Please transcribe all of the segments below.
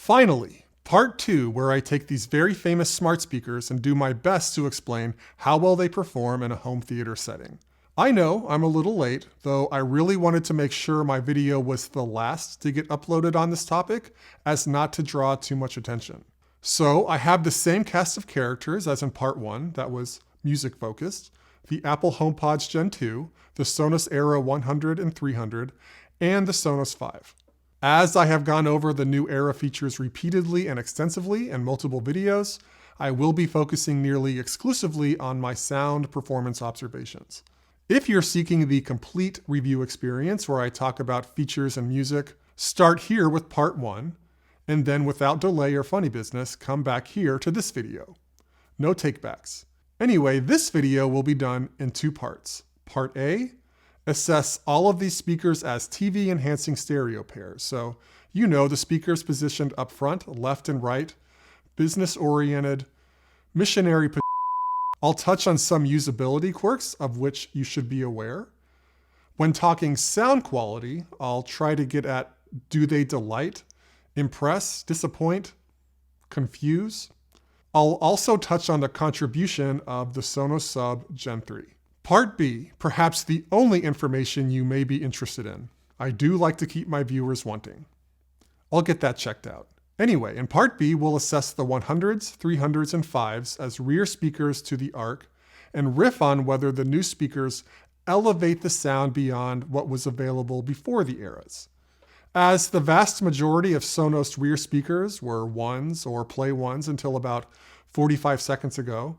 Finally, part 2, where I take these very famous smart speakers and do my best to explain how well they perform in a home theater setting. I know I'm a little late, though I really wanted to make sure my video was the last to get uploaded on this topic as not to draw too much attention. So I have the same cast of characters as in part 1 that was music focused, the Apple HomePods Gen 2, the Sonos Era 100 and 300, and the Sonos 5. As I have gone over the new Era features repeatedly and extensively in multiple videos, I will be focusing nearly exclusively on my sound performance observations. If you're seeking the complete review experience where I talk about features and music, start here with part 1, and then without delay or funny business, come back here to this video. No takebacks. Anyway, this video will be done in 2 parts. Part A, assess all of these speakers as TV enhancing stereo pairs. So, you know, the speakers positioned up front, left and right, business oriented, missionary. I'll touch on some usability quirks of which you should be aware. When talking sound quality, I'll try to get at, do they delight, impress, disappoint, confuse? I'll also touch on the contribution of the Sonos Sub Gen 3. Part B, perhaps the only information you may be interested in. I do like to keep my viewers wanting. I'll get that checked out. Anyway, in part B, we'll assess the 100s, 300s, and 5s as rear speakers to the Arc and riff on whether the new speakers elevate the sound beyond what was available before the Eras. As the vast majority of Sonos rear speakers were 1s or Play 1s until about 45 seconds ago,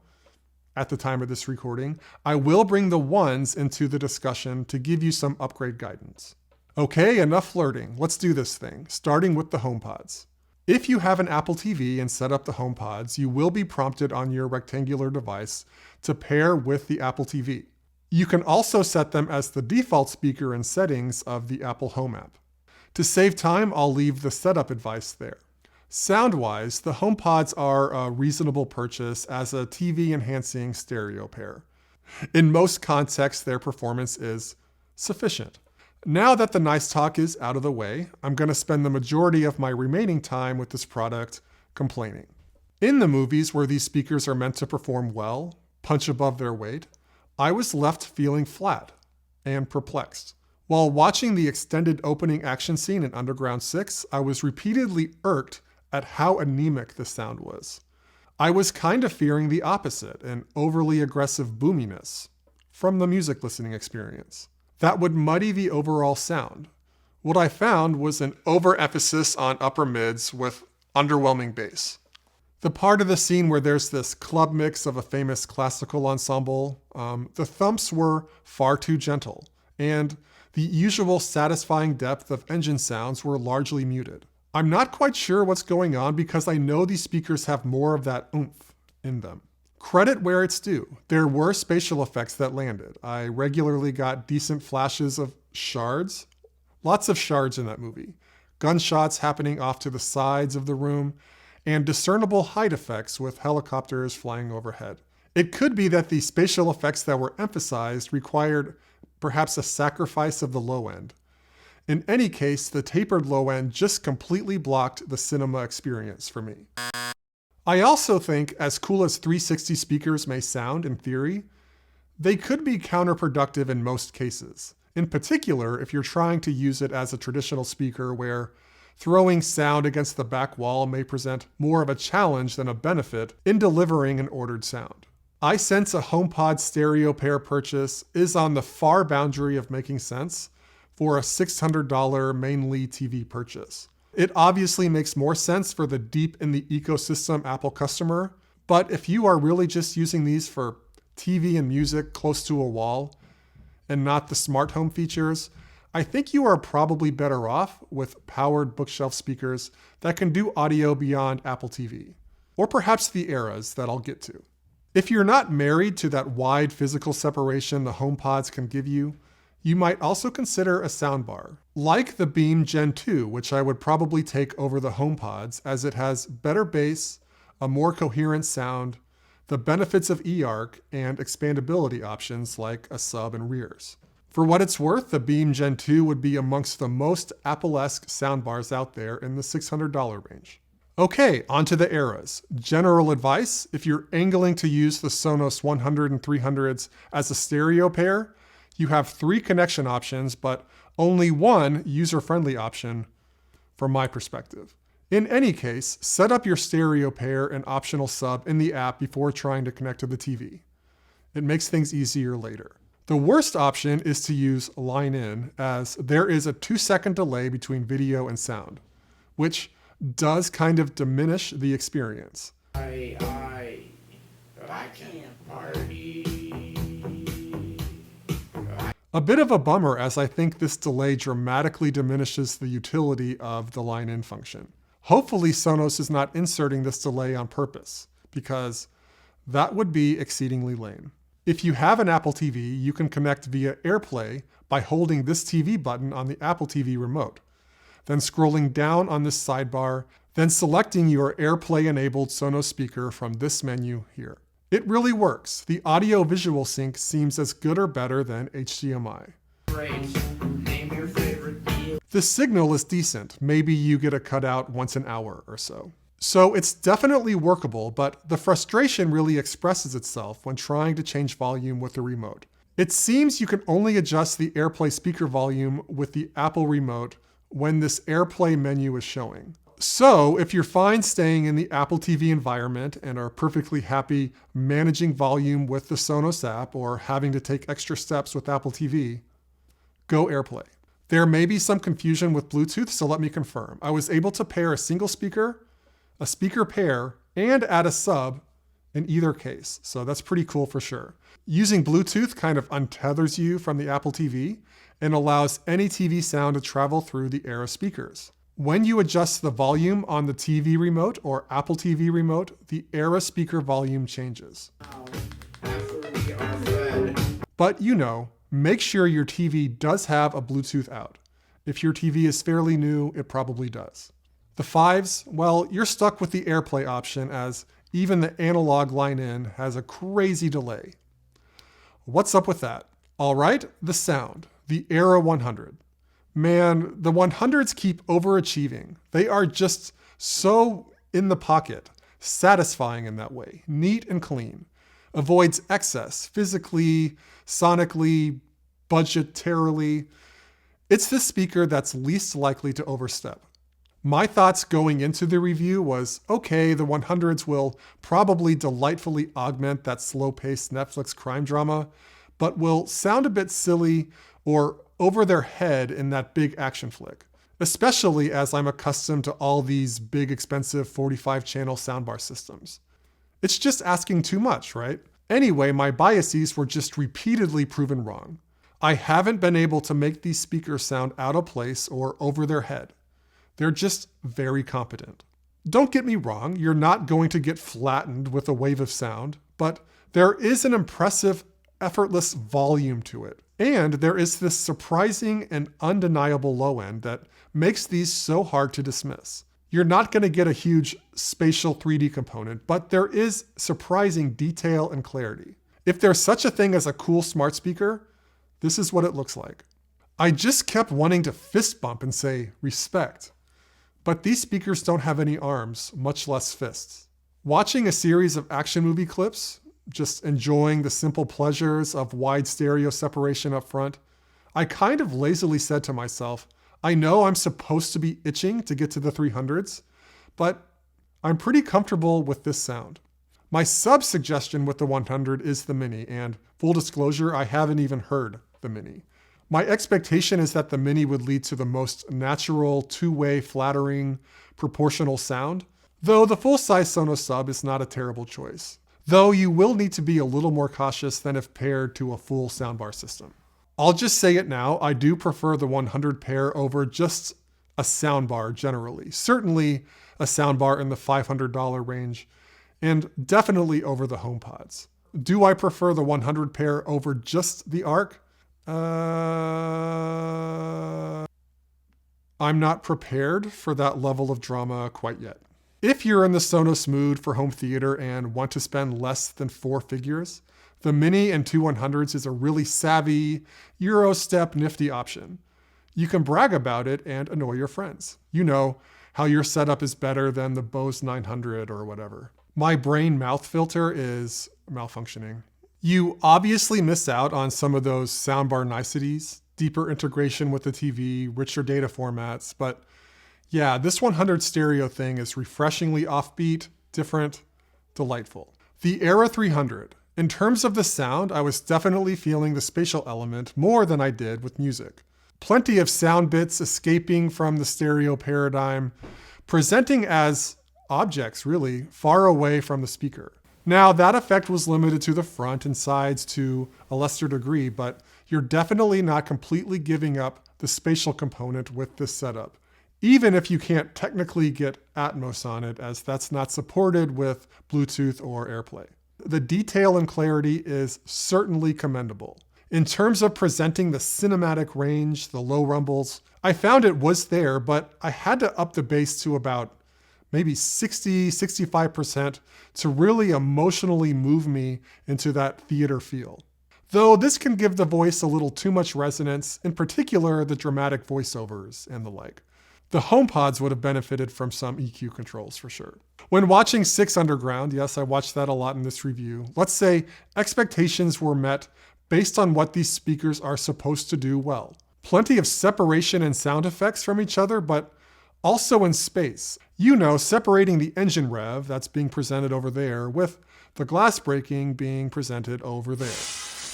at the time of this recording, I will bring the 1s into the discussion to give you some upgrade guidance. Okay, enough flirting. Let's do this thing, starting with the HomePods. If you have an Apple TV and set up the HomePods, you will be prompted on your rectangular device to pair with the Apple TV. You can also set them as the default speaker in settings of the Apple Home app. To save time, I'll leave the setup advice there. Sound-wise, the HomePods are a reasonable purchase as a TV-enhancing stereo pair. In most contexts, their performance is sufficient. Now that the nice talk is out of the way, I'm going to spend the majority of my remaining time with this product complaining. In the movies where these speakers are meant to perform well, punch above their weight, I was left feeling flat and perplexed. While watching the extended opening action scene in Underground 6, I was repeatedly irked at how anemic the sound was. I was kind of fearing the opposite, an overly aggressive boominess from the music listening experience that would muddy the overall sound. What I found was an overemphasis on upper mids with underwhelming bass. The part of the scene where there's this club mix of a famous classical ensemble, the thumps were far too gentle, and the usual satisfying depth of engine sounds were largely muted. I'm not quite sure what's going on because I know these speakers have more of that oomph in them. Credit where it's due. There were spatial effects that landed. I regularly got decent flashes of shards. Lots of shards in that movie. Gunshots happening off to the sides of the room, and discernible height effects with helicopters flying overhead. It could be that the spatial effects that were emphasized required perhaps a sacrifice of the low end. In any case, the tapered low end just completely blocked the cinema experience for me. I also think, as cool as 360 speakers may sound in theory, they could be counterproductive in most cases. In particular, if you're trying to use it as a traditional speaker where throwing sound against the back wall may present more of a challenge than a benefit in delivering an ordered sound. I sense a HomePod stereo pair purchase is on the far boundary of making sense for a $600 mainly TV purchase. It obviously makes more sense for the deep in the ecosystem Apple customer, but if you are really just using these for TV and music close to a wall and not the smart home features, I think you are probably better off with powered bookshelf speakers that can do audio beyond Apple TV, or perhaps the Eras that I'll get to. If you're not married to that wide physical separation the HomePods can give you, you might also consider a soundbar, like the Beam Gen 2, which I would probably take over the HomePods as it has better bass, a more coherent sound, the benefits of eARC, and expandability options like a sub and rears. For what it's worth, the Beam Gen 2 would be amongst the most Apple-esque soundbars out there in the $600 range. Okay, onto the eras. General advice: if you're angling to use the Sonos 100 and 300s as a stereo pair, you have 3 connection options, but only one user-friendly option from my perspective. In any case, set up your stereo pair and optional sub in the app before trying to connect to the TV. It makes things easier later. The worst option is to use line in, as there is a 2-second delay between video and sound, which does kind of diminish the experience. I can't party. A bit of a bummer, as I think this delay dramatically diminishes the utility of the line-in function. Hopefully Sonos is not inserting this delay on purpose, because that would be exceedingly lame. If you have an Apple TV, you can connect via AirPlay by holding this TV button on the Apple TV remote, then scrolling down on this sidebar, then selecting your AirPlay-enabled Sonos speaker from this menu here. It really works. The audio-visual sync seems as good or better than HDMI. Great. Name your favorite meal. The signal is decent. Maybe you get a cutout once an hour or so. So it's definitely workable, but the frustration really expresses itself when trying to change volume with the remote. It seems you can only adjust the AirPlay speaker volume with the Apple remote when this AirPlay menu is showing. So if you're fine staying in the Apple TV environment and are perfectly happy managing volume with the Sonos app or having to take extra steps with Apple TV, go AirPlay. There may be some confusion with Bluetooth, so let me confirm. I was able to pair a single speaker, a speaker pair, and add a sub in either case. So that's pretty cool for sure. Using Bluetooth kind of untethers you from the Apple TV and allows any TV sound to travel through the Era speakers. When you adjust the volume on the TV remote or Apple TV remote, the Era speaker volume changes. After we are fed. But you know, make sure your TV does have a Bluetooth out. If your TV is fairly new, it probably does. The 5s, well, you're stuck with the AirPlay option, as even the analog line-in has a crazy delay. What's up with that? All right, the sound, the Era 100. Man, the 100s keep overachieving. They are just so in the pocket, satisfying in that way, neat and clean. Avoids excess, physically, sonically, budgetarily. It's the speaker that's least likely to overstep. My thoughts going into the review was, okay, the 100s will probably delightfully augment that slow-paced Netflix crime drama, but will sound a bit silly or over their head in that big action flick, especially as I'm accustomed to all these big expensive 45-channel soundbar systems. It's just asking too much, right? Anyway, my biases were just repeatedly proven wrong. I haven't been able to make these speakers sound out of place or over their head. They're just very competent. Don't get me wrong, you're not going to get flattened with a wave of sound, but there is an impressive, effortless volume to it. And there is this surprising and undeniable low end that makes these so hard to dismiss. You're not going to get a huge spatial 3D component, but there is surprising detail and clarity. If there's such a thing as a cool smart speaker, this is what it looks like. I just kept wanting to fist bump and say, respect. But these speakers don't have any arms, much less fists. Watching a series of action movie clips, just enjoying the simple pleasures of wide stereo separation up front, I kind of lazily said to myself, I know I'm supposed to be itching to get to the 300s, but I'm pretty comfortable with this sound. My sub-suggestion with the 100 is the Mini, and full disclosure, I haven't even heard the Mini. My expectation is that the Mini would lead to the most natural, two-way, flattering, proportional sound, though the full-size Sonos sub is not a terrible choice. Though you will need to be a little more cautious than if paired to a full soundbar system. I'll just say it now, I do prefer the 100 pair over just a soundbar generally. Certainly a soundbar in the $500 range, and definitely over the HomePods. Do I prefer the 100 pair over just the Arc? I'm not prepared for that level of drama quite yet. If you're in the Sonos mood for home theater and want to spend less than 4 figures, the Mini and 2 100s is a really savvy, Euro step nifty option. You can brag about it and annoy your friends. You know, how your setup is better than the Bose 900 or whatever. My brain mouth filter is malfunctioning. You obviously miss out on some of those soundbar niceties, deeper integration with the TV, richer data formats, but yeah, this 100 stereo thing is refreshingly offbeat, different, delightful. The Era 300. In terms of the sound, I was definitely feeling the spatial element more than I did with music. Plenty of sound bits escaping from the stereo paradigm, presenting as objects, really, far away from the speaker. Now, that effect was limited to the front and sides to a lesser degree, but you're definitely not completely giving up the spatial component with this setup, even if you can't technically get Atmos on it, as that's not supported with Bluetooth or AirPlay. The detail and clarity is certainly commendable. In terms of presenting the cinematic range, the low rumbles, I found it was there, but I had to up the bass to about maybe 60-65% to really emotionally move me into that theater feel. Though this can give the voice a little too much resonance, in particular the dramatic voiceovers and the like. The HomePods would have benefited from some EQ controls for sure. When watching 6 Underground, yes, I watched that a lot in this review, let's say expectations were met based on what these speakers are supposed to do well. Plenty of separation and sound effects from each other, but also in space. You know, separating the engine rev that's being presented over there with the glass breaking being presented over there.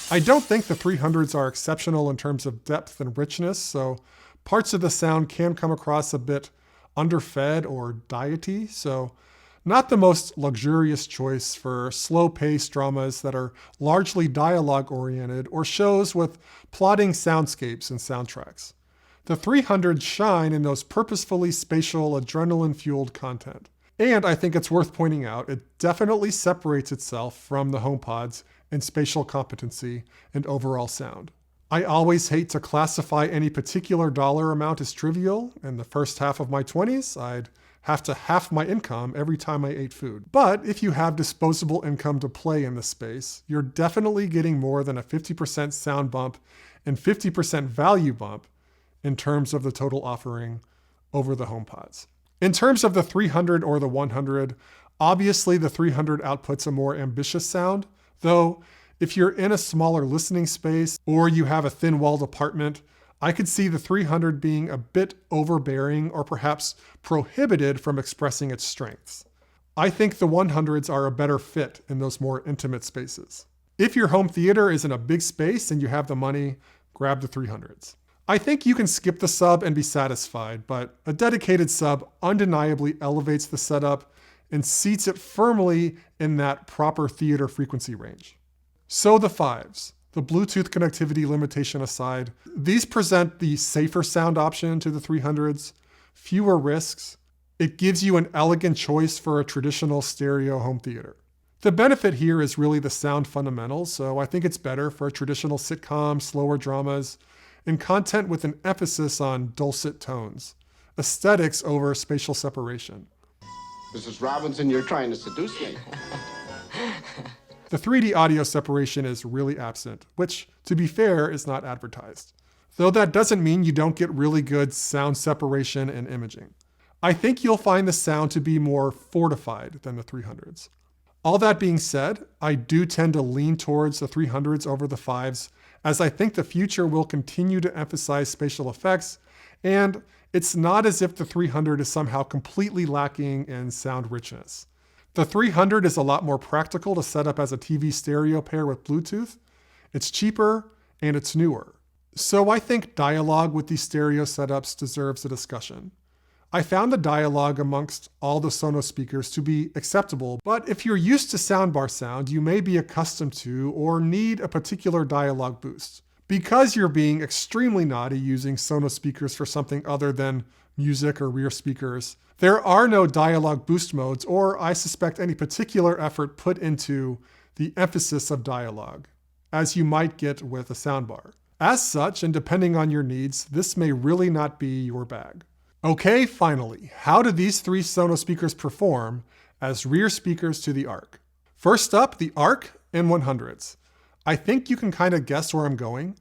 I don't think the 300s are exceptional in terms of depth and richness, so parts of the sound can come across a bit underfed or diety, so not the most luxurious choice for slow-paced dramas that are largely dialogue-oriented or shows with plotting soundscapes and soundtracks. The 300s shine in those purposefully spatial, adrenaline-fueled content. And I think it's worth pointing out, it definitely separates itself from the HomePods in spatial competency and overall sound. I always hate to classify any particular dollar amount as trivial. In the first half of my 20s, I'd have to half my income every time I ate food. But if you have disposable income to play in this space, you're definitely getting more than a 50% sound bump and 50% value bump in terms of the total offering over the HomePods. In terms of the 300 or the 100, obviously the 300 outputs a more ambitious sound, though if you're in a smaller listening space or you have a thin-walled apartment, I could see the 300 being a bit overbearing or perhaps prohibited from expressing its strengths. I think the 100s are a better fit in those more intimate spaces. If your home theater is in a big space and you have the money, grab the 300s. I think you can skip the sub and be satisfied, but a dedicated sub undeniably elevates the setup and seats it firmly in that proper theater frequency range. So the 5s. The Bluetooth connectivity limitation aside, these present the safer sound option to the 300s, fewer risks. It gives you an elegant choice for a traditional stereo home theater. The benefit here is really the sound fundamentals, so I think it's better for a traditional sitcom, slower dramas, and content with an emphasis on dulcet tones, aesthetics over spatial separation. Mrs. Robinson, you're trying to seduce me. The 3D audio separation is really absent, which, to be fair, is not advertised. Though that doesn't mean you don't get really good sound separation and imaging. I think you'll find the sound to be more fortified than the 300s. All that being said, I do tend to lean towards the 300s over the 5s, as I think the future will continue to emphasize spatial effects, and it's not as if the 300 is somehow completely lacking in sound richness. The 300 is a lot more practical to set up as a TV stereo pair with Bluetooth. It's cheaper and it's newer. So I think dialogue with these stereo setups deserves a discussion. I found the dialogue amongst all the Sonos speakers to be acceptable, but if you're used to soundbar sound, you may be accustomed to or need a particular dialogue boost. Because you're being extremely naughty using Sonos speakers for something other than music or rear speakers, there are no dialogue boost modes, or I suspect any particular effort put into the emphasis of dialogue, as you might get with a soundbar. As such, and depending on your needs, this may really not be your bag. Okay, finally, how do these 3 Sonos speakers perform as rear speakers to the Arc? First up, the Arc and 100s. I think you can kind of guess where I'm going.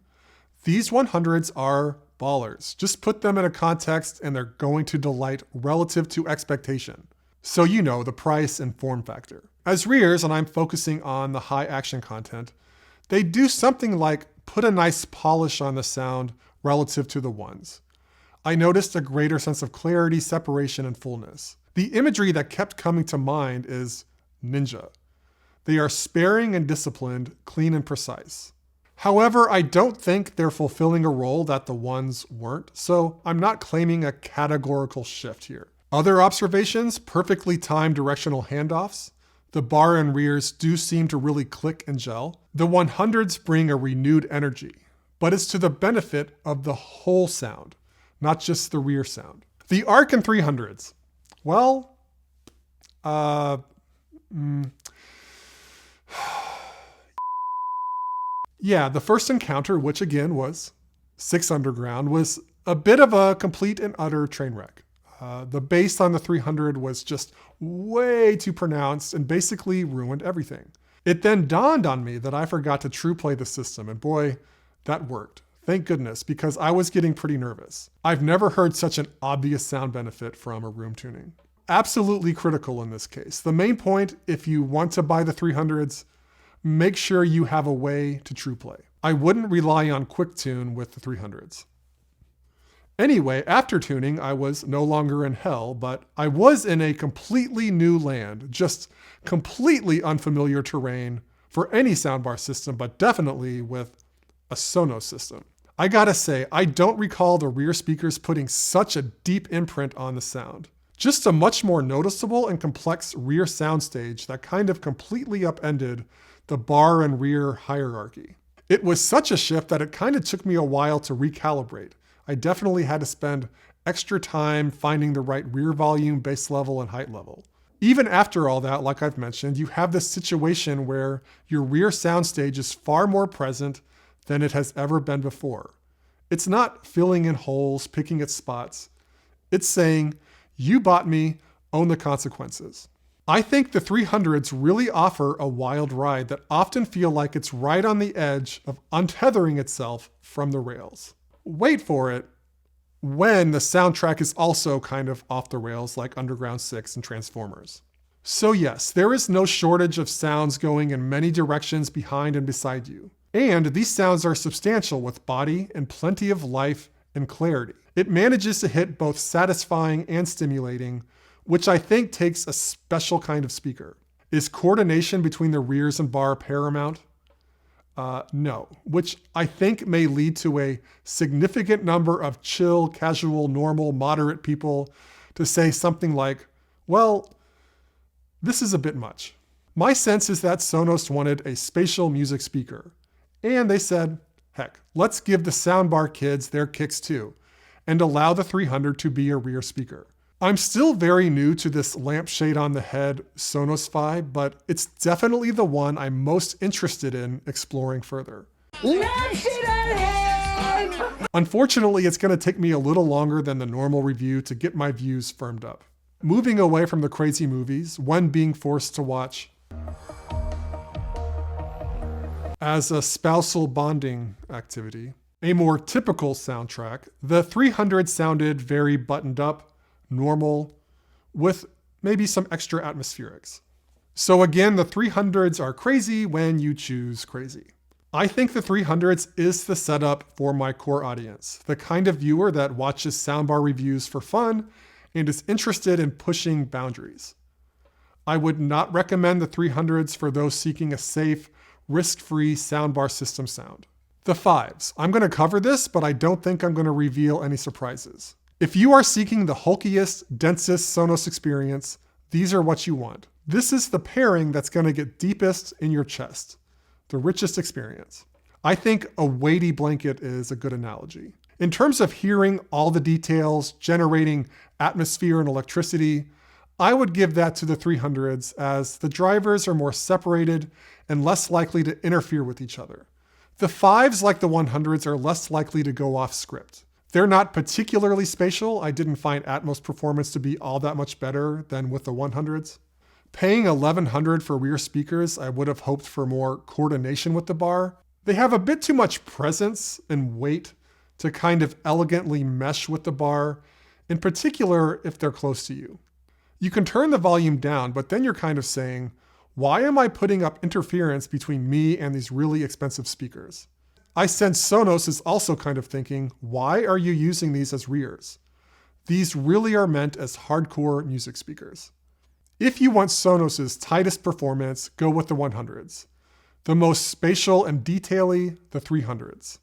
These 100s are ballers. Just put them in a context and they're going to delight relative to expectation. So you know, the price and form factor. As rears, and I'm focusing on the high action content, they do something like put a nice polish on the sound relative to the ones. I noticed a greater sense of clarity, separation, and fullness. The imagery that kept coming to mind is ninja. They are sparing and disciplined, clean and precise. However, I don't think they're fulfilling a role that the ones weren't, so I'm not claiming a categorical shift here. Other observations, perfectly timed directional handoffs. The bar and rears do seem to really click and gel. The 100s bring a renewed energy, but it's to the benefit of the whole sound, not just the rear sound. The ARC and 300s. Well, yeah, the first encounter, which again was 6 Underground, was a bit of a complete and utter train wreck. The bass on the 300 was just way too pronounced and basically ruined everything. It then dawned on me that I forgot to true play the system, and boy, that worked. Thank goodness, because I was getting pretty nervous. I've never heard such an obvious sound benefit from a room tuning. Absolutely critical in this case. The main point, if you want to buy the 300s, make sure you have a way to true play. I wouldn't rely on quick tune with the 300s. Anyway, after tuning, I was no longer in hell, but I was in a completely new land, just completely unfamiliar terrain for any soundbar system, but definitely with a Sonos system. I gotta say, I don't recall the rear speakers putting such a deep imprint on the sound. Just a much more noticeable and complex rear soundstage that kind of completely upended the bar and rear hierarchy. It was such a shift that it kind of took me a while to recalibrate. I definitely had to spend extra time finding the right rear volume, bass level, and height level. Even after all that, like I've mentioned, you have this situation where your rear soundstage is far more present than it has ever been before. It's not filling in holes, picking at spots. It's saying, you bought me, own the consequences. I think the 300s really offer a wild ride that often feel like it's right on the edge of untethering itself from the rails. Wait for it when the soundtrack is also kind of off the rails like Underground 6 and Transformers. So yes, there is no shortage of sounds going in many directions behind and beside you. And these sounds are substantial with body and plenty of life and clarity. It manages to hit both satisfying and stimulating, which I think takes a special kind of speaker. Is coordination between the rears and bar paramount? No, which I think may lead to a significant number of chill, casual, normal, moderate people to say something like, well, this is a bit much. My sense is that Sonos wanted a spatial music speaker, and they said, heck, let's give the soundbar kids their kicks too, and allow the 300 to be a rear speaker. I'm still very new to this lampshade on the head Sonos vibe, but it's definitely the one I'm most interested in exploring further. Lampshade on head! Unfortunately, it's going to take me a little longer than the normal review to get my views firmed up. Moving away from the crazy movies, one being forced to watch as a spousal bonding activity, a more typical soundtrack, the 300 sounded very buttoned up, normal, with maybe some extra atmospherics. So again, the 300s are crazy when you choose crazy. I think the 300s is the setup for my core audience, the kind of viewer that watches soundbar reviews for fun and is interested in pushing boundaries. I would not recommend the 300s for those seeking a safe, risk-free soundbar system sound. The 5s. I'm going to cover this, but I don't think I'm going to reveal any surprises. If you are seeking the hulkiest, densest Sonos experience, these are what you want. This is the pairing that's going to get deepest in your chest, the richest experience. I think a weighty blanket is a good analogy. In terms of hearing all the details, generating atmosphere and electricity, I would give that to the 300s as the drivers are more separated and less likely to interfere with each other. The 5s, like the 100s, are less likely to go off script. They're not particularly spatial. I didn't find Atmos performance to be all that much better than with the 100s. Paying $1,100 for rear speakers, I would have hoped for more coordination with the bar. They have a bit too much presence and weight to kind of elegantly mesh with the bar, in particular if they're close to you. You can turn the volume down, but then you're kind of saying, why am I putting up interference between me and these really expensive speakers? I sense Sonos is also kind of thinking, why are you using these as rears? These really are meant as hardcore music speakers. If you want Sonos's tightest performance, go with the 100s. The most spatial and detaily, the 300s.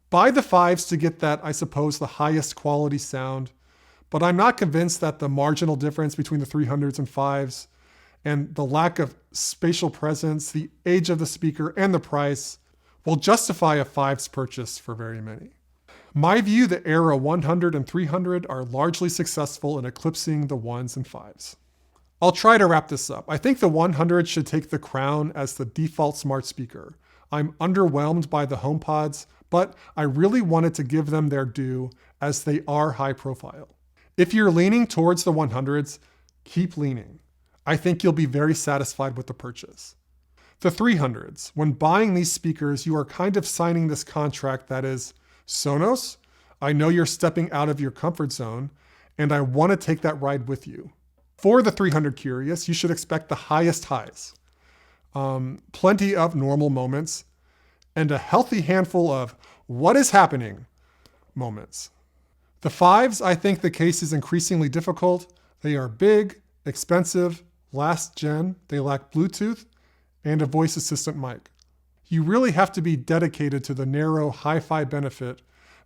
Buy the 5s to get that, I suppose, the highest quality sound, but I'm not convinced that the marginal difference between the 300s and 5s and the lack of spatial presence, the age of the speaker, and the price will justify a 5s purchase for very many. My view, the Era 100 and 300 are largely successful in eclipsing the 1s and 5s. I'll try to wrap this up. I think the 100 should take the crown as the default smart speaker. I'm underwhelmed by the HomePods, but I really wanted to give them their due as they are high profile. If you're leaning towards the 100s, keep leaning. I think you'll be very satisfied with the purchase. The 300s, when buying these speakers, you are kind of signing this contract that is, Sonos, I know you're stepping out of your comfort zone, and I want to take that ride with you. For the 300 curious, you should expect the highest highs, plenty of normal moments, and a healthy handful of what is happening moments. The 5s, I think the case is increasingly difficult. They are big, expensive, last gen, they lack Bluetooth, and a voice assistant mic. You really have to be dedicated to the narrow hi-fi benefit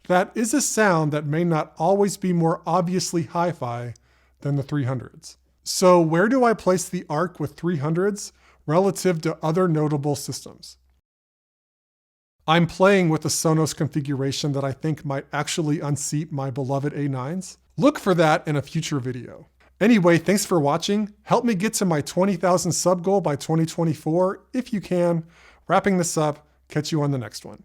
that is a sound that may not always be more obviously hi-fi than the 300s. So where do I place the Arc with 300s relative to other notable systems? I'm playing with a Sonos configuration that I think might actually unseat my beloved A9s. Look for that in a future video. Anyway, thanks for watching. Help me get to my 20,000 sub goal by 2024 if you can. Wrapping this up, catch you on the next one.